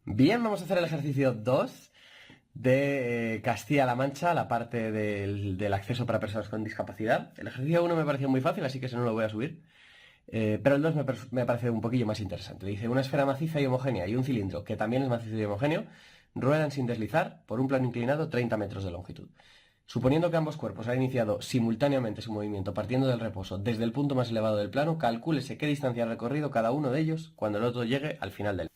Bien, vamos a hacer el ejercicio 2 de Castilla-La Mancha, la parte del acceso para personas con discapacidad. El ejercicio 1 me pareció muy fácil, así que ese no lo voy a subir. Pero el 2 me parece un poquillo más interesante. Dice, una esfera maciza y homogénea y un cilindro, que también es macizo y homogéneo, ruedan sin deslizar por un plano inclinado 30 metros de longitud. Suponiendo que ambos cuerpos han iniciado simultáneamente su movimiento partiendo del reposo desde el punto más elevado del plano, calcúlese qué distancia ha recorrido cada uno de ellos cuando el otro llegue al final del.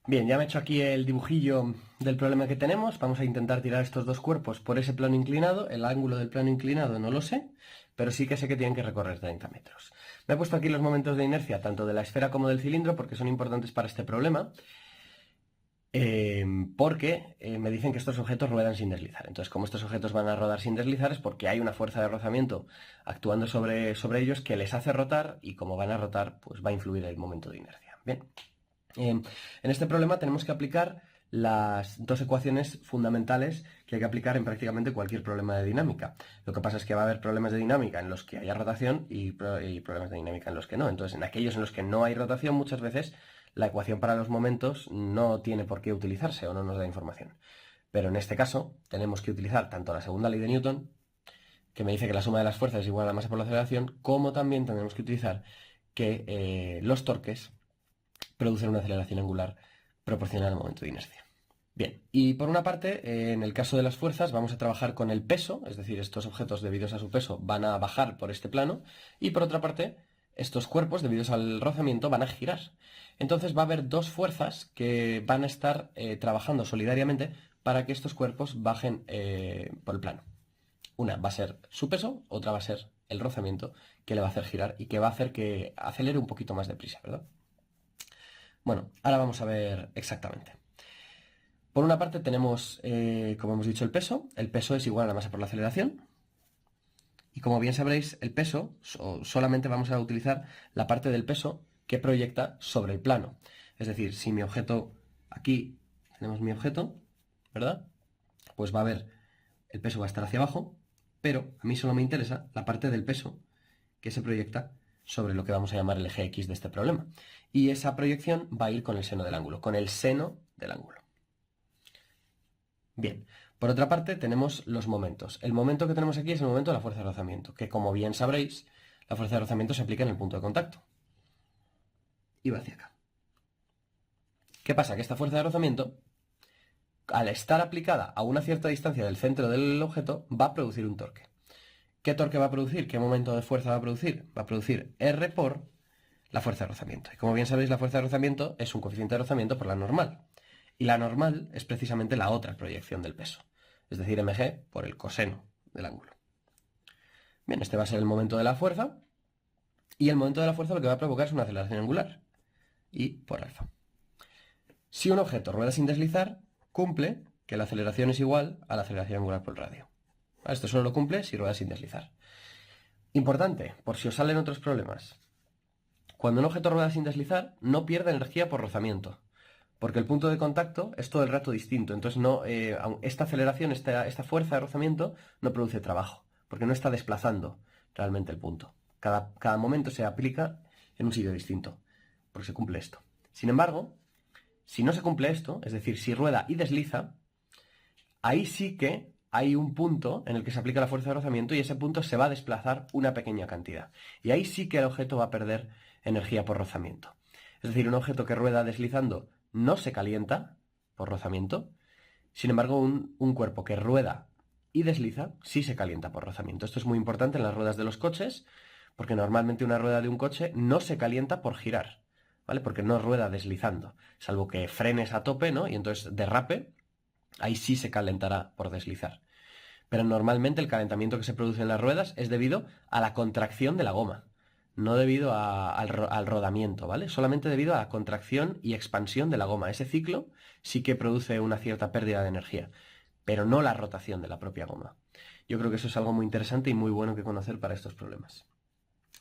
Bien, ya me he hecho aquí el dibujillo del problema que tenemos. Vamos a intentar tirar estos dos cuerpos por ese plano inclinado. El ángulo del plano inclinado no lo sé, pero sí que sé que tienen que recorrer 30 metros. Me he puesto aquí los momentos de inercia, tanto de la esfera como del cilindro, porque son importantes para este problema. Porque me dicen que estos objetos ruedan sin deslizar. Entonces, como estos objetos van a rodar sin deslizar, es porque hay una fuerza de rozamiento actuando sobre ellos que les hace rotar, y como van a rotar, pues va a influir el momento de inercia. Bien. En este problema tenemos que aplicar las dos ecuaciones fundamentales que hay que aplicar en prácticamente cualquier problema de dinámica. Lo que pasa es que va a haber problemas de dinámica en los que haya rotación y problemas de dinámica en los que no. Entonces, en aquellos en los que no hay rotación, muchas veces la ecuación para los momentos no tiene por qué utilizarse o no nos da información. Pero en este caso tenemos que utilizar tanto la segunda ley de Newton, que me dice que la suma de las fuerzas es igual a la masa por la aceleración, como también tenemos que utilizar que los torques producen una aceleración angular proporcional al momento de inercia. Bien, y por una parte, en el caso de las fuerzas, vamos a trabajar con el peso, es decir, estos objetos debidos a su peso van a bajar por este plano, y por otra parte, estos cuerpos debidos al rozamiento van a girar. Entonces va a haber dos fuerzas que van a estar trabajando solidariamente para que estos cuerpos bajen por el plano. Una va a ser su peso, otra va a ser el rozamiento que le va a hacer girar y que va a hacer que acelere un poquito más deprisa, ¿verdad? Bueno, ahora vamos a ver exactamente. Por una parte tenemos, como hemos dicho, el peso. El peso es igual a la masa por la aceleración. Y como bien sabréis, el peso, solamente vamos a utilizar la parte del peso que proyecta sobre el plano. Es decir, si mi objeto, aquí tenemos mi objeto, ¿verdad? Pues va a haber, el peso va a estar hacia abajo, pero a mí solo me interesa la parte del peso que se proyecta sobre lo que vamos a llamar el eje X de este problema. Y esa proyección va a ir con el seno del ángulo, con el seno del ángulo. Bien, por otra parte tenemos los momentos. El momento que tenemos aquí es el momento de la fuerza de rozamiento, que como bien sabréis, la fuerza de rozamiento se aplica en el punto de contacto. Y va hacia acá. ¿Qué pasa? Que esta fuerza de rozamiento, al estar aplicada a una cierta distancia del centro del objeto, va a producir un torque. ¿Qué torque va a producir? ¿Qué momento de fuerza va a producir? Va a producir R por la fuerza de rozamiento. Y como bien sabéis, la fuerza de rozamiento es un coeficiente de rozamiento por la normal. Y la normal es precisamente la otra proyección del peso. Es decir, mg por el coseno del ángulo. Bien, este va a ser el momento de la fuerza. Y el momento de la fuerza lo que va a provocar es una aceleración angular. Y por alfa. Si un objeto rueda sin deslizar, cumple que la aceleración es igual a la aceleración angular por radio. Esto solo lo cumple si rueda sin deslizar. Importante, por si os salen otros problemas. Cuando un objeto rueda sin deslizar, no pierde energía por rozamiento, porque el punto de contacto es todo el rato distinto. Entonces esta aceleración, esta fuerza de rozamiento no produce trabajo, porque no está desplazando realmente el punto. Cada momento se aplica en un sitio distinto, porque se cumple esto. Sin embargo, si no se cumple esto, es decir, si rueda y desliza, ahí sí que hay un punto en el que se aplica la fuerza de rozamiento y ese punto se va a desplazar una pequeña cantidad. Y ahí sí que el objeto va a perder energía por rozamiento. Es decir, un objeto que rueda deslizando no se calienta por rozamiento. Sin embargo, un cuerpo que rueda y desliza sí se calienta por rozamiento. Esto es muy importante en las ruedas de los coches, porque normalmente una rueda de un coche no se calienta por girar, ¿vale? Porque no rueda deslizando, salvo que frenes a tope, ¿no? Y entonces derrape. Ahí sí se calentará por deslizar. Pero normalmente el calentamiento que se produce en las ruedas es debido a la contracción de la goma, no debido al rodamiento, ¿vale? Solamente debido a la contracción y expansión de la goma. Ese ciclo sí que produce una cierta pérdida de energía, pero no la rotación de la propia goma. Yo creo que eso es algo muy interesante y muy bueno que conocer para estos problemas.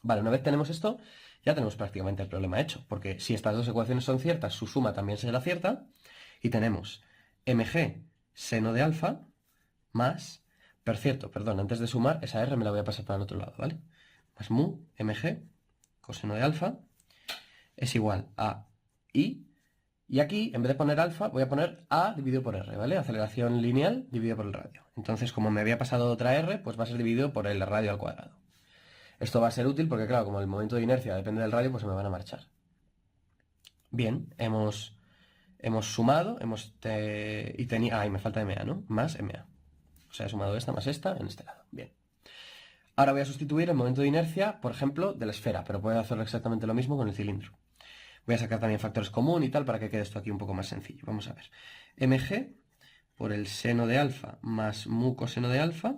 Vale, una vez tenemos esto, ya tenemos prácticamente el problema hecho, porque si estas dos ecuaciones son ciertas, su suma también será cierta, y tenemos mg seno de alfa más, perdón, antes de sumar, esa r me la voy a pasar para el otro lado, ¿vale? Más mu mg coseno de alfa es igual a i Y aquí, en vez de poner alfa, voy a poner A dividido por R, ¿vale? Aceleración lineal dividido por el radio. Entonces, como me había pasado otra R, pues va a ser dividido por el radio al cuadrado. Esto va a ser útil porque, claro, como el momento de inercia depende del radio, pues se me van a marchar. Bien, hemos sumado, y tenía... y me falta MA, ¿no? Más MA. O sea, he sumado esta más esta en este lado. Bien. Ahora voy a sustituir el momento de inercia, por ejemplo, de la esfera, pero puedo hacer exactamente lo mismo con el cilindro. Voy a sacar también factores común y tal para que quede esto aquí un poco más sencillo. Vamos a ver. mg por el seno de alfa más mu coseno de alfa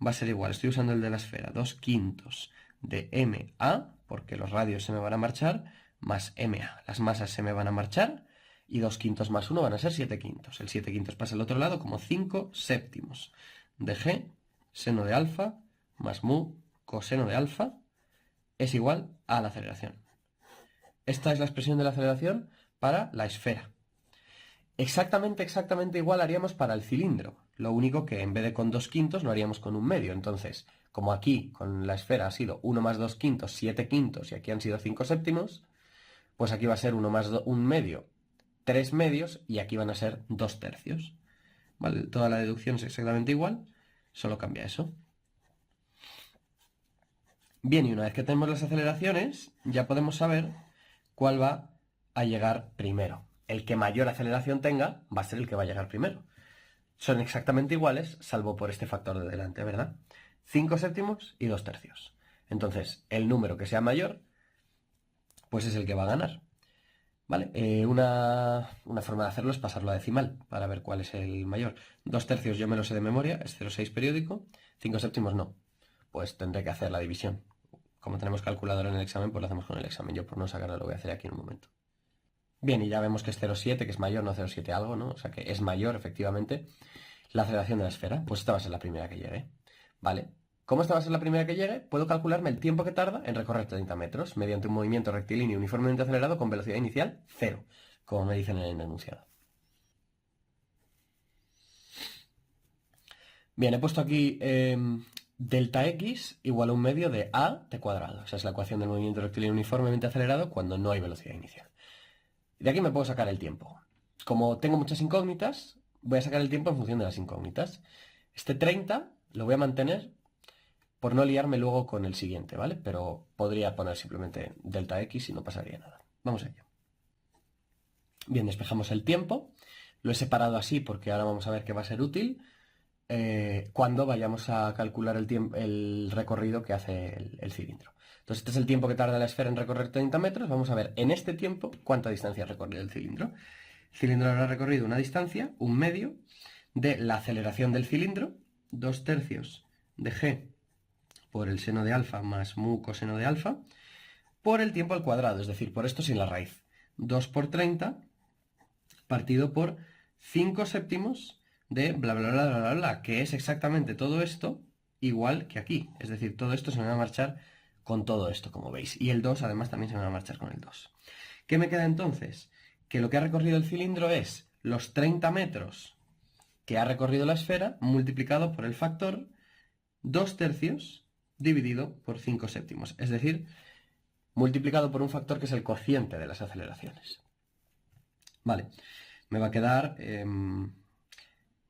va a ser igual, estoy usando el de la esfera, 2/5 de MA, porque los radios se me van a marchar, más MA. Las masas se me van a marchar y 2/5 más 1 van a ser 7/5. El 7/5 pasa al otro lado como 5/7 de G seno de alfa más mu coseno de alfa es igual a la aceleración. Esta es la expresión de la aceleración para la esfera. Exactamente igual haríamos para el cilindro. Lo único que en vez de con 2/5 lo haríamos con 1/2. Entonces, como aquí con la esfera ha sido 1 más 2/5, 7/5 y aquí han sido 5/7, pues aquí va a ser 1 más 1/2, 3/2 y aquí van a ser 2/3. ¿Vale? Toda la deducción es exactamente igual, solo cambia eso. Bien, y una vez que tenemos las aceleraciones, ya podemos saber cuál va a llegar primero. El que mayor aceleración tenga va a ser el que va a llegar primero. Son exactamente iguales, salvo por este factor de delante, ¿verdad? 5/7 y 2/3. Entonces, el número que sea mayor, pues es el que va a ganar. ¿Vale? Una forma de hacerlo es pasarlo a decimal, para ver cuál es el mayor. 2/3 yo me lo sé de memoria, es 0,6 periódico. 5/7 no. Pues tendré que hacer la división. Como tenemos calculadora en el examen, pues lo hacemos con el examen. Yo por no sacarlo lo voy a hacer aquí en un momento. Bien, y ya vemos que es 0,7, que es mayor, no 0,7 algo, ¿no? O sea que es mayor, efectivamente, la aceleración de la esfera. Pues esta va a ser la primera que llegue. ¿Vale? Como esta va a ser la primera que llegue, puedo calcularme el tiempo que tarda en recorrer 30 metros mediante un movimiento rectilíneo uniformemente acelerado con velocidad inicial 0, como me dicen en el enunciado. Bien, he puesto aquí delta x igual a 1/2 de a t cuadrado. Esa es la ecuación del movimiento rectilíneo uniformemente acelerado cuando no hay velocidad inicial. De aquí me puedo sacar el tiempo. Como tengo muchas incógnitas, voy a sacar el tiempo en función de las incógnitas. Este 30 lo voy a mantener por no liarme luego con el siguiente, ¿vale? Pero podría poner simplemente delta x y no pasaría nada. Vamos a ello. Bien, despejamos el tiempo. Lo he separado así porque ahora vamos a ver que va a ser útil cuando vayamos a calcular el recorrido que hace el cilindro. Entonces, este es el tiempo que tarda la esfera en recorrer 30 metros. Vamos a ver en este tiempo cuánta distancia ha recorrido el cilindro. El cilindro habrá recorrido una distancia, 1/2, de la aceleración del cilindro, 2/3 de g por el seno de alfa más mu coseno de alfa, por el tiempo al cuadrado, es decir, por esto sin la raíz. 2 por 30 partido por 5/7 de bla, bla, bla, bla, bla, bla, que es exactamente todo esto igual que aquí. Es decir, todo esto se me va a marchar con todo esto, como veis. Y el 2 además también se me va a marchar con el 2. ¿Qué me queda entonces? Que lo que ha recorrido el cilindro es los 30 metros que ha recorrido la esfera multiplicado por el factor 2/3 dividido por 5/7. Es decir, multiplicado por un factor que es el cociente de las aceleraciones. Vale, me va a quedar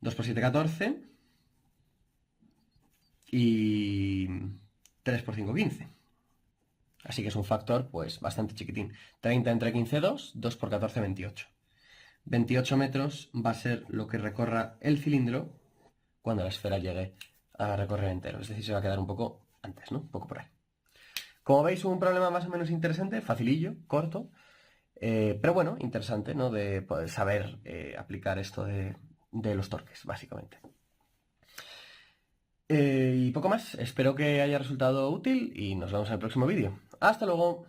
2 por 7, 14 y 3 por 5, 15. Así que es un factor pues bastante chiquitín. 30 entre 15, 2, 2 por 14, 28. 28 metros va a ser lo que recorra el cilindro cuando la esfera llegue a recorrer entero. Es decir, se va a quedar un poco antes, ¿no? Un poco por ahí. Como veis, un problema más o menos interesante, facilillo, corto, pero bueno, interesante, ¿no? De poder saber aplicar esto de los torques, básicamente. Y poco más, espero que haya resultado útil y nos vemos en el próximo vídeo. ¡Hasta luego!